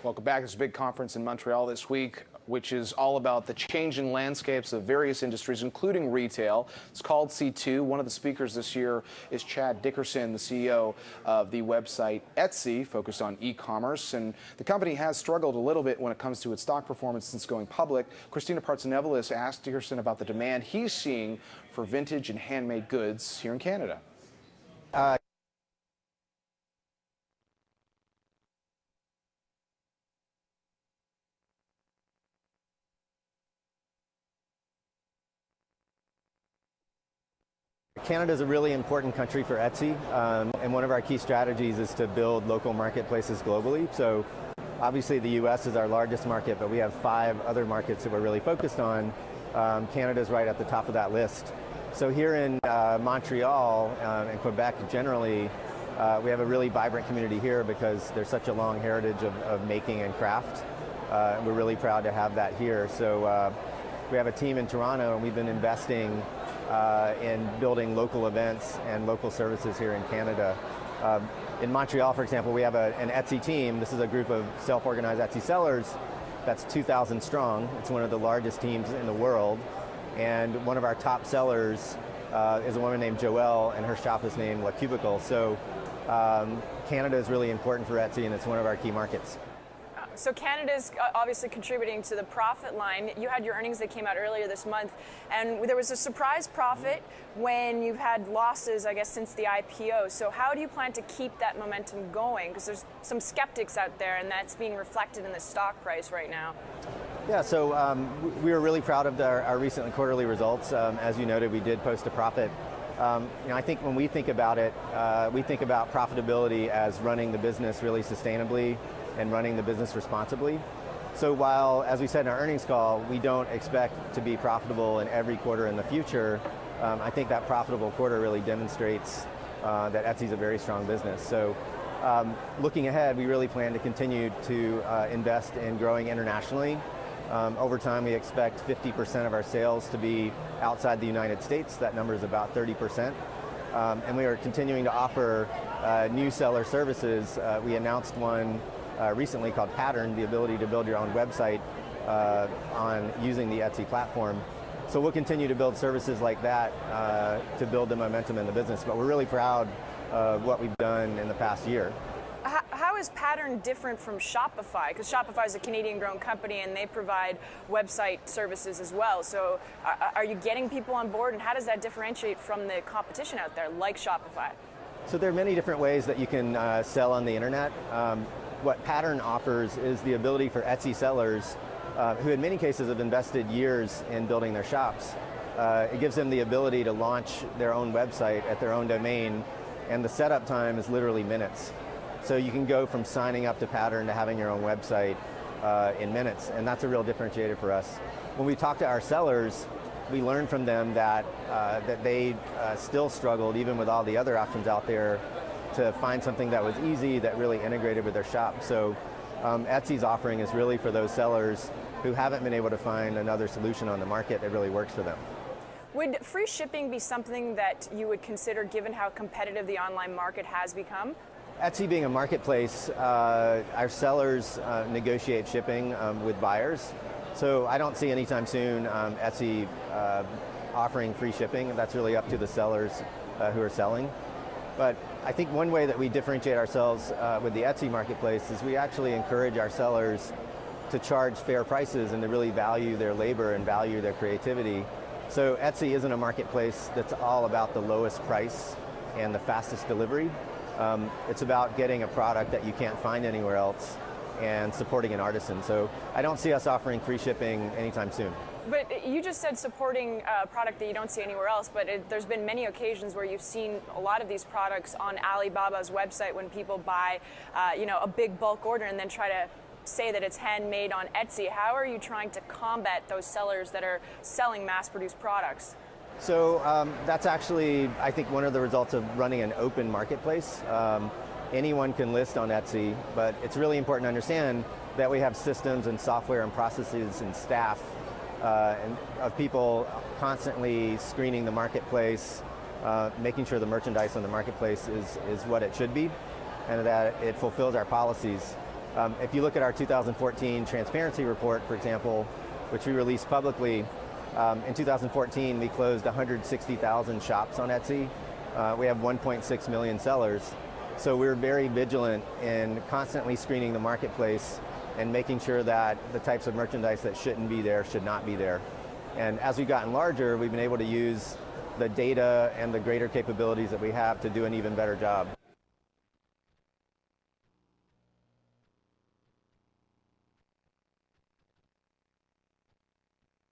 Welcome back. There's a big conference in Montreal this week, which is all about the changing landscapes of various industries, including retail. It's called C2. One of the speakers this year is Chad Dickerson, the CEO of the website Etsy, focused on e-commerce. And the company has struggled a little bit when it comes to its stock performance since going public. Christina Partsenevelis asked Dickerson about the demand he's seeing for vintage and handmade goods here in Canada. Canada is a really important country for Etsy, and one of our key strategies is to build local marketplaces globally. So obviously the US is our largest market, but we have 5 other markets that we're really focused on. Canada is right at the top of that list. So here in Montreal and Quebec generally, we have a really vibrant community here because there's such a long heritage of making and craft. We're really proud to have that here. So we have a team in Toronto, and we've been investing in building local events and local services here in Canada. In Montreal, for example, we have an Etsy team. This is a group of self-organized Etsy sellers that's 2,000 strong. It's one of the largest teams in the world. And one of our top sellers is a woman named Joelle, and her shop is named La Cubicle. So Canada is really important for Etsy, and it's one of our key markets. So Canada's obviously contributing to the profit line. You had your earnings that came out earlier this month, and there was a surprise profit when you've had losses, I guess, since the IPO. So how do you plan to keep that momentum going? Because there's some skeptics out there, and that's being reflected in the stock price right now. Yeah, so we were really proud of our recent quarterly results. As you noted, we did post a profit. I think when we think about it, we think about profitability as running the business really sustainably and running the business responsibly. So while, as we said in our earnings call, we don't expect to be profitable in every quarter in the future, I think that profitable quarter really demonstrates that Etsy's a very strong business. So looking ahead, we really plan to continue to invest in growing internationally. Over time, we expect 50% of our sales to be outside the United States. That number is about 30%. And we are continuing to offer new seller services. We announced one recently called Pattern, the ability to build your own website on using the Etsy platform. So we'll continue to build services like that to build the momentum in the business, but we're really proud of what we've done in the past year. How is Pattern different from Shopify? Because Shopify is a Canadian-grown company, and they provide website services as well. So are you getting people on board, and how does that differentiate from the competition out there, like Shopify? So there are many different ways that you can sell on the internet. What Pattern offers is the ability for Etsy sellers, who in many cases have invested years in building their shops. It gives them the ability to launch their own website at their own domain, and the setup time is literally minutes. So you can go from signing up to Pattern to having your own website in minutes, and that's a real differentiator for us. When we talk to our sellers, we learned from them that they still struggled, even with all the other options out there, to find something that was easy, that really integrated with their shop. So Etsy's offering is really for those sellers who haven't been able to find another solution on the market that really works for them. Would free shipping be something that you would consider, given how competitive the online market has become? Etsy being a marketplace, our sellers negotiate shipping with buyers. So I don't see anytime soon Etsy offering free shipping. That's really up to the sellers who are selling. But I think one way that we differentiate ourselves with the Etsy marketplace is we actually encourage our sellers to charge fair prices and to really value their labor and value their creativity. So Etsy isn't a marketplace that's all about the lowest price and the fastest delivery. It's about getting a product that you can't find anywhere else and supporting an artisan. So I don't see us offering free shipping anytime soon. But you just said supporting a product that you don't see anywhere else, but there's been many occasions where you've seen a lot of these products on Alibaba's website when people buy a big bulk order and then try to say that it's handmade on Etsy. How are you trying to combat those sellers that are selling mass-produced products? So that's actually, I think, one of the results of running an open marketplace. Anyone can list on Etsy, but it's really important to understand that we have systems and software and processes and staff and of people constantly screening the marketplace, making sure the merchandise on the marketplace is what it should be, and that it fulfills our policies. If you look at our 2014 transparency report, for example, which we released publicly, in 2014 we closed 160,000 shops on Etsy. We have 1.6 million sellers. So we're very vigilant in constantly screening the marketplace and making sure that the types of merchandise that shouldn't be there should not be there. And as we've gotten larger, we've been able to use the data and the greater capabilities that we have to do an even better job.